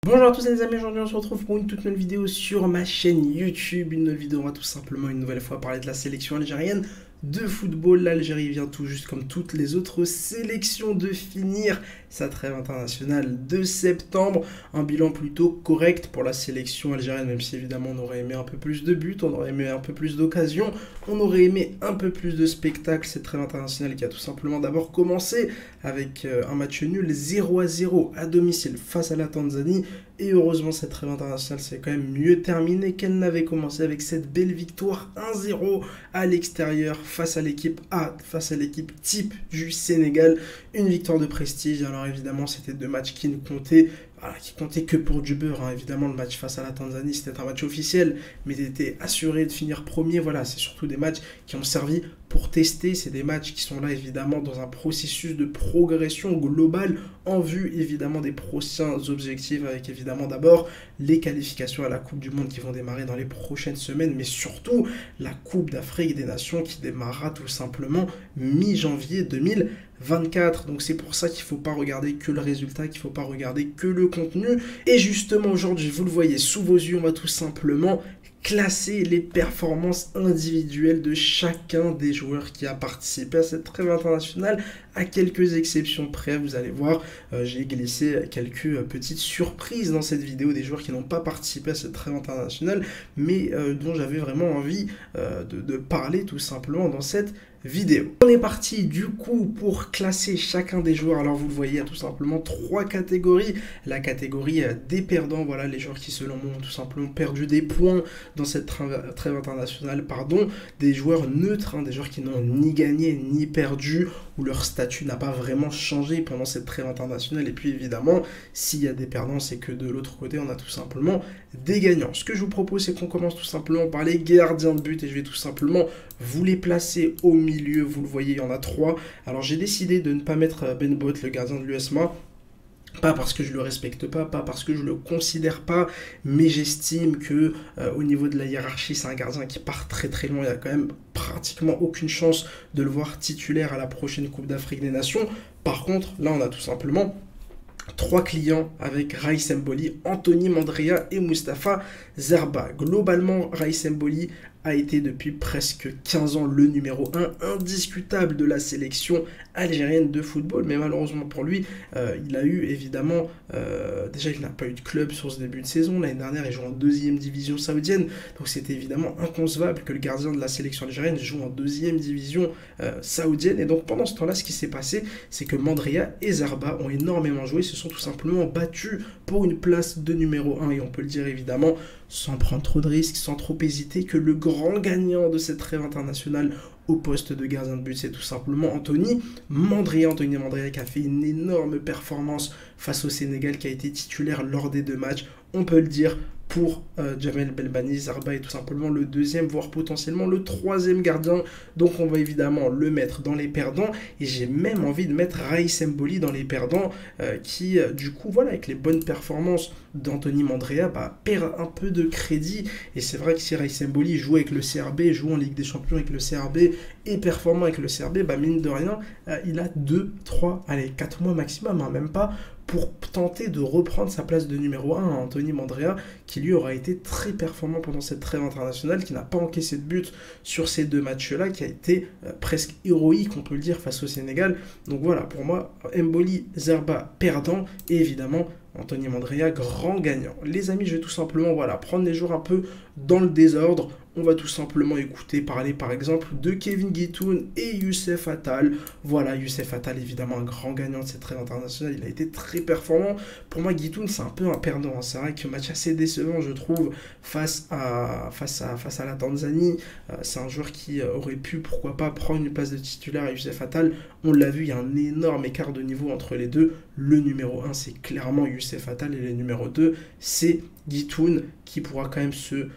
Bonjour à tous les amis, aujourd'hui on se retrouve pour une toute nouvelle vidéo sur ma chaîne YouTube. Une nouvelle vidéo, on va tout simplement une nouvelle fois parler de la sélection algérienne de football. L'Algérie vient tout juste comme toutes les autres sélections de finir sa trêve internationale de septembre. Un bilan plutôt correct pour la sélection algérienne, même si évidemment on aurait aimé un peu plus de buts, on aurait aimé un peu plus d'occasions, on aurait aimé un peu plus de spectacles. Cette trêve internationale qui a tout simplement d'abord commencé avec un match nul 0-0 à domicile face à la Tanzanie. Et heureusement, cette trêve internationale s'est quand même mieux terminée qu'elle n'avait commencé avec cette belle victoire 1-0 à l'extérieur face à l'équipe A, face à l'équipe type du Sénégal. Une victoire de prestige. Alors évidemment, c'était deux matchs qui ne comptaient que pour du beurre. Évidemment, le match face à la Tanzanie, c'était un match officiel, mais il était assuré de finir premier. Voilà, c'est surtout des matchs qui ont servi pour tester. C'est des matchs qui sont là, évidemment, dans un processus de progression globale en vue, évidemment, des prochains objectifs, avec évidemment d'abord les qualifications à la Coupe du Monde qui vont démarrer dans les prochaines semaines, mais surtout la Coupe d'Afrique des Nations qui démarrera tout simplement mi-janvier 2024. Donc c'est pour ça qu'il ne faut pas regarder que le résultat, qu'il ne faut pas regarder que le contenu. Et justement aujourd'hui, vous le voyez sous vos yeux, on va tout simplement classer les performances individuelles de chacun des joueurs qui a participé à cette trêve internationale, à quelques exceptions près. Vous allez voir, j'ai glissé quelques petites surprises dans cette vidéo, des joueurs qui n'ont pas participé à cette trêve internationale, mais dont j'avais vraiment envie de parler tout simplement dans cette vidéo. On est parti du coup pour classer chacun des joueurs. Alors vous le voyez, il y a tout simplement trois catégories. La catégorie des perdants, voilà, les joueurs qui selon moi ont tout simplement perdu des points dans cette trêve internationale, des joueurs neutres, des joueurs qui n'ont ni gagné ni perdu, où leur statut n'a pas vraiment changé pendant cette trêve internationale. Et puis évidemment, s'il y a des perdants, c'est que de l'autre côté, on a tout simplement des gagnants. Ce que je vous propose, c'est qu'on commence tout simplement par les gardiens de but, et je vais tout simplement vous les placer au milieu. Vous le voyez, il y en a trois. Alors j'ai décidé de ne pas mettre Ben Bot, le gardien de l'USMA. Pas parce que je le respecte pas parce que je le considère pas, mais j'estime que au niveau de la hiérarchie, c'est un gardien qui part très très loin. Il y a quand même pratiquement aucune chance de le voir titulaire à la prochaine Coupe d'Afrique des Nations. Par contre, là on a tout simplement trois clients avec Raïs Mboli, Anthony Mandrea et Mustapha Zerba. Globalement, Raïs Mboli a été depuis presque 15 ans le numéro 1 indiscutable de la sélection algérienne de football, mais malheureusement pour lui, il a eu évidemment, déjà il n'a pas eu de club sur ce début de saison. L'année dernière il joue en deuxième division saoudienne, donc c'était évidemment inconcevable que le gardien de la sélection algérienne joue en deuxième division saoudienne. Et donc pendant ce temps-là, ce qui s'est passé, c'est que Mandrea et Zerba ont énormément joué, se sont tout simplement battus pour une place de numéro 1, et on peut le dire évidemment sans prendre trop de risques, sans trop hésiter, que le grand gagnant de cette trêve internationale au poste de gardien de but, c'est tout simplement Anthony Mandrea. Anthony Mandrea qui a fait une énorme performance face au Sénégal, qui a été titulaire lors des deux matchs, on peut le dire. Pour Jamel Belmani, Zerba est tout simplement le deuxième, voire potentiellement le troisième gardien. Donc on va évidemment le mettre dans les perdants. Et j'ai même envie de mettre Raïs Mboli dans les perdants, qui du coup, voilà, avec les bonnes performances d'Anthony Mandrea, perd un peu de crédit. Et c'est vrai que si Raïs Mboli joue avec le CRB, joue en Ligue des Champions avec le CRB, et performant avec le CRB, mine de rien, il a 2, 3, allez, 4 mois maximum, même pas, pour tenter de reprendre sa place de numéro 1 à Anthony Mandrea, qui lui aura été très performant pendant cette trêve internationale, qui n'a pas encaissé de but sur ces deux matchs-là, qui a été presque héroïque, on peut le dire, face au Sénégal. Donc voilà, pour moi, Mboli, Zerba, perdant, et évidemment, Anthony Mandrea, grand gagnant. Les amis, je vais tout simplement prendre les joueurs un peu dans le désordre. On va tout simplement écouter parler par exemple de Kevin Guitoun et Youssef Attal. Voilà, Youssef Attal, évidemment un grand gagnant de cette trêve internationale, il a été très performant. Pour moi, Guitoun, c'est un peu un perdant. C'est vrai que match assez décevant, je trouve, face à la Tanzanie. C'est un joueur qui aurait pu, pourquoi pas, prendre une place de titulaire à Youssef Attal. On l'a vu, il y a un énorme écart de niveau entre les deux. Le numéro 1, c'est clairement Youssef Attal, et le numéro 2, c'est Guitoun, qui pourra quand même se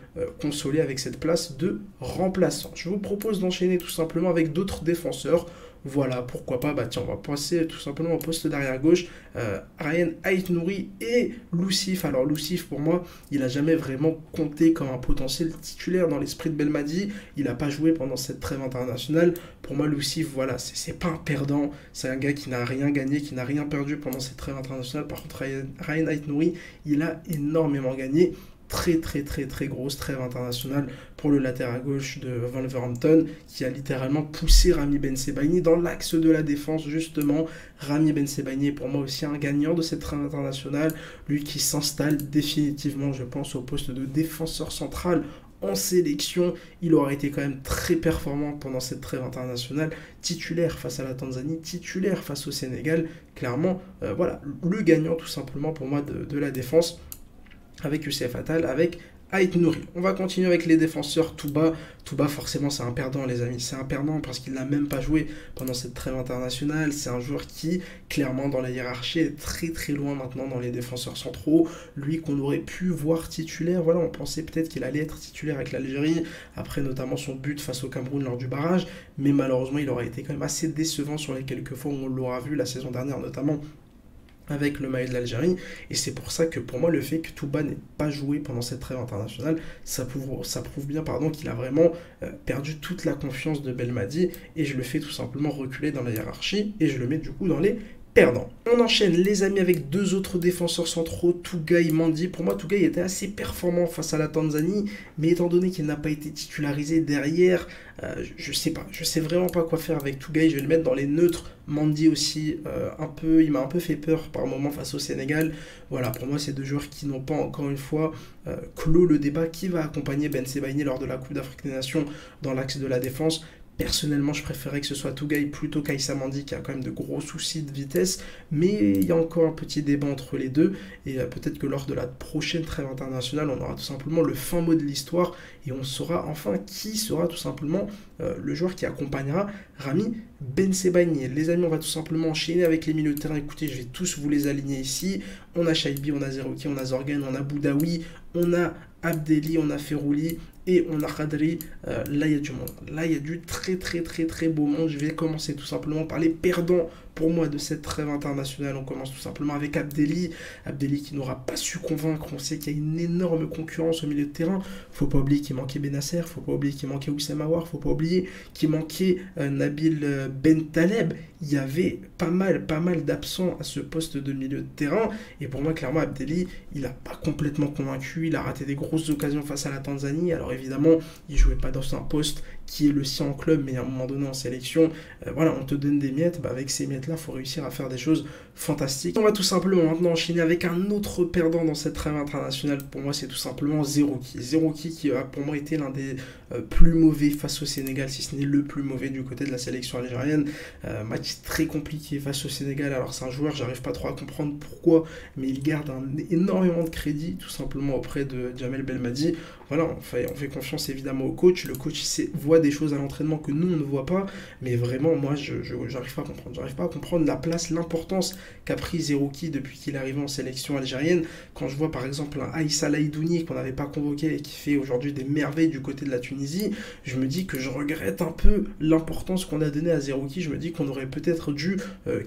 consoler avec cette place de remplaçant. Je vous propose d'enchaîner tout simplement avec d'autres défenseurs. Voilà, pourquoi pas, bah tiens, on va passer tout simplement au poste d'arrière gauche. Ryan Aït-Nouri et Loussif. Alors Loussif, pour moi, il a jamais vraiment compté comme un potentiel titulaire dans l'esprit de Belmadi. Il n'a pas joué pendant cette trêve internationale. Pour moi, Loussif, voilà, c'est pas un perdant. C'est un gars qui n'a rien gagné, qui n'a rien perdu pendant cette trêve internationale. Par contre, Ryan Aït-Nouri, il a énormément gagné. Très très très très grosse trêve internationale pour le latéral gauche de Wolverhampton qui a littéralement poussé Rami Bensebaini dans l'axe de la défense justement. Rami Bensebaini est pour moi aussi un gagnant de cette trêve internationale, lui qui s'installe définitivement je pense au poste de défenseur central en sélection. Il aura été quand même très performant pendant cette trêve internationale, titulaire face à la Tanzanie, titulaire face au Sénégal, clairement voilà, le gagnant tout simplement pour moi de la défense avec Youssef Attal, avec Aït-Nouri. On va continuer avec les défenseurs. Touba, forcément, c'est un perdant, les amis. C'est un perdant parce qu'il n'a même pas joué pendant cette trêve internationale. C'est un joueur qui, clairement, dans la hiérarchie, est très très loin maintenant dans les défenseurs centraux. Lui qu'on aurait pu voir titulaire. Voilà, on pensait peut-être qu'il allait être titulaire avec l'Algérie, après notamment son but face au Cameroun lors du barrage. Mais malheureusement, il aura été quand même assez décevant sur les quelques fois où on l'aura vu la saison dernière, notamment avec le maillot de l'Algérie, et c'est pour ça que pour moi le fait que Touba n'ait pas joué pendant cette trêve internationale, ça prouve bien qu'il a vraiment perdu toute la confiance de Belmadi, et je le fais tout simplement reculer dans la hiérarchie, et je le mets du coup dans les perdants. On enchaîne les amis avec deux autres défenseurs centraux, Tougaï et Mandi. Pour moi, Tougaï était assez performant face à la Tanzanie, mais étant donné qu'il n'a pas été titularisé derrière, je sais vraiment pas quoi faire avec Tougaï. Je vais le mettre dans les neutres. Mandi aussi, il m'a un peu fait peur par moment face au Sénégal. Voilà, pour moi, c'est deux joueurs qui n'ont pas encore une fois clos le débat qui va accompagner Ben Sebaini lors de la Coupe d'Afrique des Nations dans l'axe de la défense. Personnellement, je préférais que ce soit Tougaï plutôt qu'Aïssa Mandi qui a quand même de gros soucis de vitesse, mais il y a encore un petit débat entre les deux, et peut-être que lors de la prochaine trêve internationale, on aura tout simplement le fin mot de l'histoire, et on saura enfin qui sera tout simplement le joueur qui accompagnera Rami Bensebaini. Les amis, on va tout simplement enchaîner avec les milieux de terrain. Écoutez, je vais tous vous les aligner ici. On a Shaibi, on a Zerouki, on a Zorgan, on a Boudaoui, on a Abdelli, on a Ferrouli, et on a Khadri. Là il y a du monde, là il y a du très très très très beau monde. Je vais commencer tout simplement par les perdants pour moi de cette trêve internationale. On commence tout simplement avec Abdelli qui n'aura pas su convaincre. On sait qu'il y a une énorme concurrence au milieu de terrain. Faut pas oublier qu'il manquait Benasser, faut pas oublier qu'il manquait Oussem Aouar, faut pas oublier qu'il manquait Nabil Bentaleb. Il y avait pas mal d'absents à ce poste de milieu de terrain, et pour moi clairement Abdelli il n'a pas complètement convaincu. Il a raté des grosses occasions face à la Tanzanie. Alors évidemment il jouait pas dans un poste qui est le sien en club, mais à un moment donné en sélection, voilà, on te donne des miettes, avec ces miettes là il faut réussir à faire des choses fantastiques. On va tout simplement maintenant enchaîner avec un autre perdant dans cette trêve internationale. Pour moi c'est tout simplement Zerouki qui a pour moi été l'un des plus mauvais face au Sénégal, si ce n'est le plus mauvais du côté de la sélection algérienne. Match très compliqué face au Sénégal. Alors c'est un joueur, j'arrive pas trop à comprendre pourquoi, mais il garde énormément de crédit tout simplement auprès de Djamel Belmadi. Voilà, on fait confiance évidemment au coach. Le coach voit des choses à l'entraînement que nous on ne voit pas, mais vraiment moi j'arrive pas à comprendre. J'arrive pas à comprendre la place, l'importance qu'a pris Zerouki depuis qu'il est arrivé en sélection algérienne. Quand je vois par exemple un Aïssa Laïdouni qu'on n'avait pas convoqué et qui fait aujourd'hui des merveilles du côté de la Tunisie, je me dis que je regrette un peu l'importance qu'on a donnée à Zerouki. Je me dis qu'on aurait peut-être dû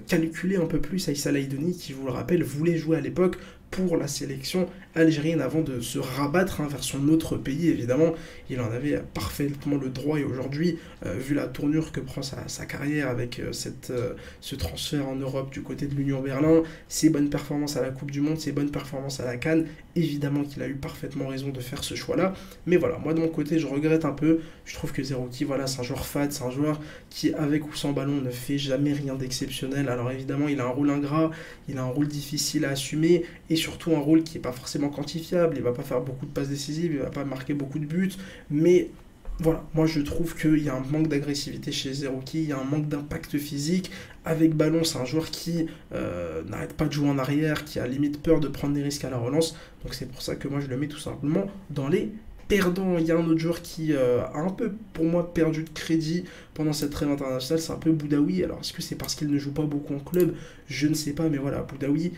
calculer un peu plus Aïssa Laïdouni qui, je vous le rappelle, voulait jouer à l'époque pour la sélection algérienne avant de se rabattre vers son autre pays. Évidemment, il en avait parfaitement le droit, et aujourd'hui, vu la tournure que prend sa carrière avec ce transfert en Europe du côté de l'Union Berlin, ses bonnes performances à la Coupe du Monde, ses bonnes performances à la CAN, évidemment qu'il a eu parfaitement raison de faire ce choix-là. Mais voilà, moi de mon côté, je regrette un peu. Je trouve que Zerouki, voilà, c'est un joueur fade, c'est un joueur qui, avec ou sans ballon, ne fait jamais rien d'exceptionnel. Alors évidemment, il a un rôle ingrat, il a un rôle difficile à assumer, et surtout un rôle qui n'est pas forcément quantifiable. Il va pas faire beaucoup de passes décisives, il va pas marquer beaucoup de buts, mais voilà, moi je trouve qu'il y a un manque d'agressivité chez Zerouki, il y a un manque d'impact physique. Avec ballon, c'est un joueur qui n'arrête pas de jouer en arrière, qui a limite peur de prendre des risques à la relance. Donc c'est pour ça que moi je le mets tout simplement dans les perdants. Il y a un autre joueur qui a un peu, pour moi, perdu de crédit pendant cette trêve internationale, c'est un peu Boudaoui. Alors est-ce que c'est parce qu'il ne joue pas beaucoup en club? Je ne sais pas, mais voilà, Boudaoui,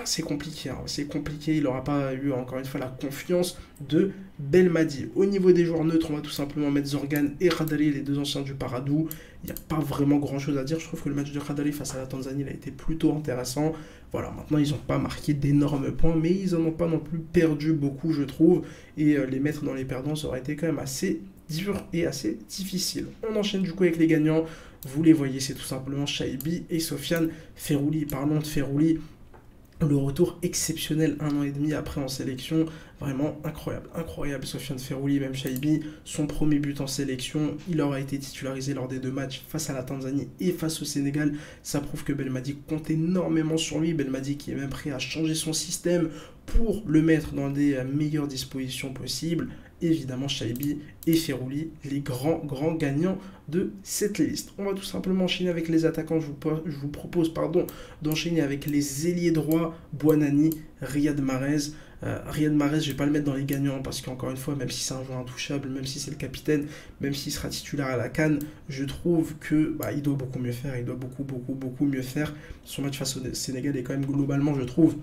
c'est compliqué, hein. C'est compliqué, il n'aura pas eu encore une fois la confiance de Belmadi. Au niveau des joueurs neutres, on va tout simplement mettre Zorgan et Khadri, les deux anciens du Paradou. Il n'y a pas vraiment grand chose à dire. Je trouve que le match de Khadri face à la Tanzanie il a été plutôt intéressant. Voilà, maintenant ils n'ont pas marqué d'énormes points, mais ils n'en ont pas non plus perdu beaucoup, je trouve. Et les mettre dans les perdants, ça aurait été quand même assez dur et assez difficile. On enchaîne du coup avec les gagnants. Vous les voyez, c'est tout simplement Shaibi et Sofiane Ferrouli. Parlons de Ferrouli. Le retour exceptionnel 1 an et demi après en sélection, vraiment incroyable, incroyable. Sofiane Ferrouli, même Shaibi, son premier but en sélection, il aura été titularisé lors des deux matchs face à la Tanzanie et face au Sénégal. Ça prouve que Belmadi compte énormément sur lui. Belmadi qui est même prêt à changer son système pour le mettre dans des meilleures dispositions possibles. Évidemment, Shaibi et Ferrouli, les grands gagnants de cette liste. On va tout simplement enchaîner avec les attaquants. Je vous propose d'enchaîner avec les ailiers droits, Bouanani, Riyad Mahrez. Riyad Mahrez, je ne vais pas le mettre dans les gagnants parce qu'encore une fois, même si c'est un joueur intouchable, même si c'est le capitaine, même s'il sera titulaire à la CAN, je trouve que il doit beaucoup mieux faire. Il doit beaucoup mieux faire. Son match face au Sénégal est quand même globalement, je trouve,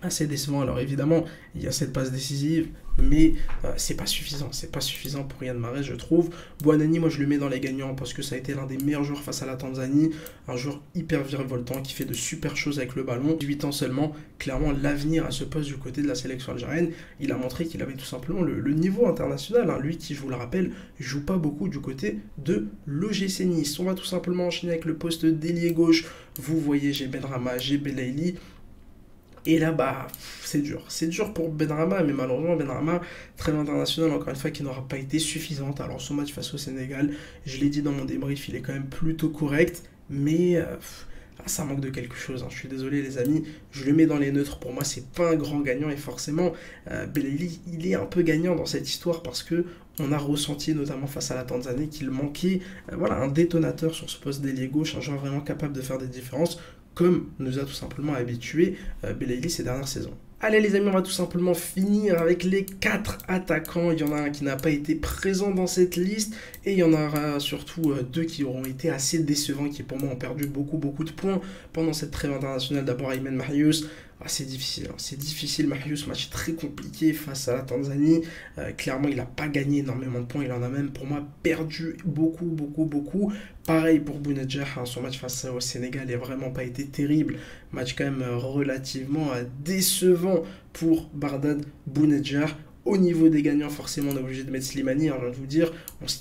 assez décevant. Alors évidemment, il y a cette passe décisive, mais c'est pas suffisant pour Riyad Mahrez, je trouve. Bouanani, moi je le mets dans les gagnants parce que ça a été l'un des meilleurs joueurs face à la Tanzanie, un joueur hyper virevoltant qui fait de super choses avec le ballon. 18 ans seulement, clairement l'avenir à ce poste du côté de la sélection algérienne. Il a montré qu'il avait tout simplement le niveau international, hein. Lui qui, je vous le rappelle, joue pas beaucoup du côté de l'OGC Nice. On va tout simplement enchaîner avec le poste d'ailier gauche. Vous voyez, j'ai Benrahma, j'ai Belaïli. Et là, c'est dur. C'est dur pour Benrahma, mais malheureusement, Benrahma, trêve internationale, encore une fois, qui n'aura pas été suffisante. Alors, son match face au Sénégal, je l'ai dit dans mon débrief, il est quand même plutôt correct, mais ça manque de quelque chose, hein. Je suis désolé, les amis. Je le mets dans les neutres. Pour moi, c'est pas un grand gagnant, et forcément, Belaïli, il est un peu gagnant dans cette histoire parce que on a ressenti, notamment face à la Tanzanie, qu'il manquait un détonateur sur ce poste d'ailier gauche, un joueur vraiment capable de faire des différences, comme nous a tout simplement habitué Belaïli ces dernières saisons. Allez les amis, on va tout simplement finir avec les 4 attaquants. Il y en a un qui n'a pas été présent dans cette liste et il y en aura surtout 2 qui auront été assez décevants, qui pour moi ont perdu beaucoup de points pendant cette trêve internationale. D'abord Aymen Marius. C'est difficile, hein. C'est difficile, Marius, match très compliqué face à la Tanzanie. Clairement, il n'a pas gagné énormément de points, il en a même pour moi perdu beaucoup. Pareil pour Bounedjah, hein. Son match face au Sénégal n'a vraiment pas été terrible. Match quand même relativement décevant pour Bardad Bounedjah. Au niveau des gagnants, forcément, on est obligé de mettre Slimani. Alors, je vais vous dire,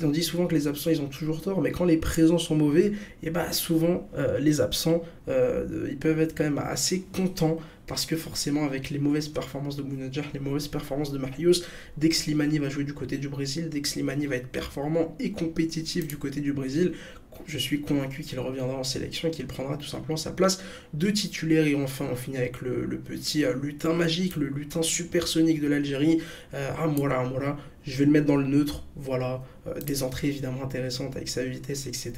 on dit souvent que les absents, ils ont toujours tort, mais quand les présents sont mauvais, et souvent, les absents, ils peuvent être quand même assez contents, parce que forcément, avec les mauvaises performances de Bounedjah, les mauvaises performances de Marius, dès que Slimani va jouer du côté du Brésil, dès que Slimani va être performant et compétitif du côté du Brésil, je suis convaincu qu'il reviendra en sélection et qu'il prendra tout simplement sa place de titulaire. Et enfin, on finit avec le petit lutin magique, le lutin supersonique de l'Algérie, Amoura. Je vais le mettre dans le neutre. Voilà, des entrées évidemment intéressantes avec sa vitesse, etc.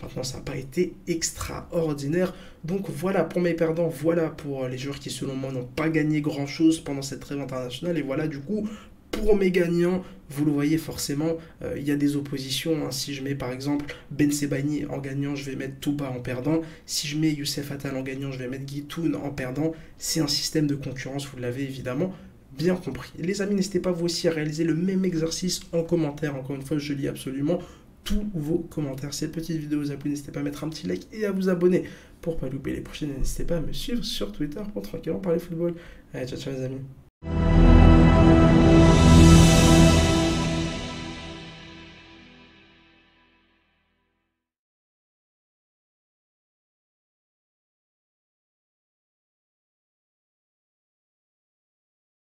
Maintenant, ça n'a pas été extraordinaire. Donc voilà pour mes perdants, voilà pour les joueurs qui selon moi n'ont pas gagné grand-chose pendant cette trêve internationale. Et voilà du coup pour mes gagnants, vous le voyez forcément, il y a des oppositions, hein. Si je mets par exemple Ben Sebaini en gagnant, je vais mettre Touba en perdant. Si je mets Youssef Attal en gagnant, je vais mettre Guitoun en perdant. C'est un système de concurrence, vous l'avez évidemment bien compris. Les amis, n'hésitez pas vous aussi à réaliser le même exercice en commentaire. Encore une fois, je lis absolument tous vos commentaires. Si cette petite vidéo vous a plu, n'hésitez pas à mettre un petit like et à vous abonner pour ne pas louper les prochaines. N'hésitez pas à me suivre sur Twitter pour tranquillement parler football. Allez, ciao les amis.